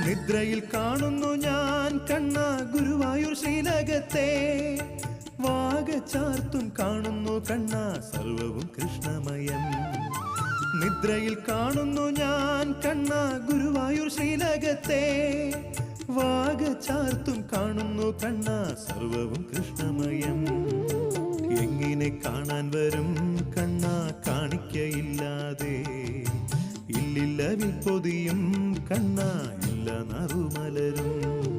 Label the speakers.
Speaker 1: നിദ്രയിൽ കാണുന്നു ഞാൻ കണ്ണ ഗുരുവായൂർ ശ്രീലകത്തെ വാഗ ചാർത്തും കാണുന്നു കണ്ണ സർവവും കൃഷ്ണമയം. നിദ്രയിൽ കാണുന്നു ഞാൻ കണ്ണ ഗുരുവായൂർ ശ്രീലകത്തെ വാഗ ചാർത്തും കാണുന്നു കണ്ണ സർവവും കൃഷ്ണമയം. എങ്ങനെ കാണാൻ വരും കണ്ണ കാണിക്കയില്ലാതെ, ഇല്ലില്ല വിൽപ്പൊതിയും കണ്ണ ഇല്ല നറുമലരും.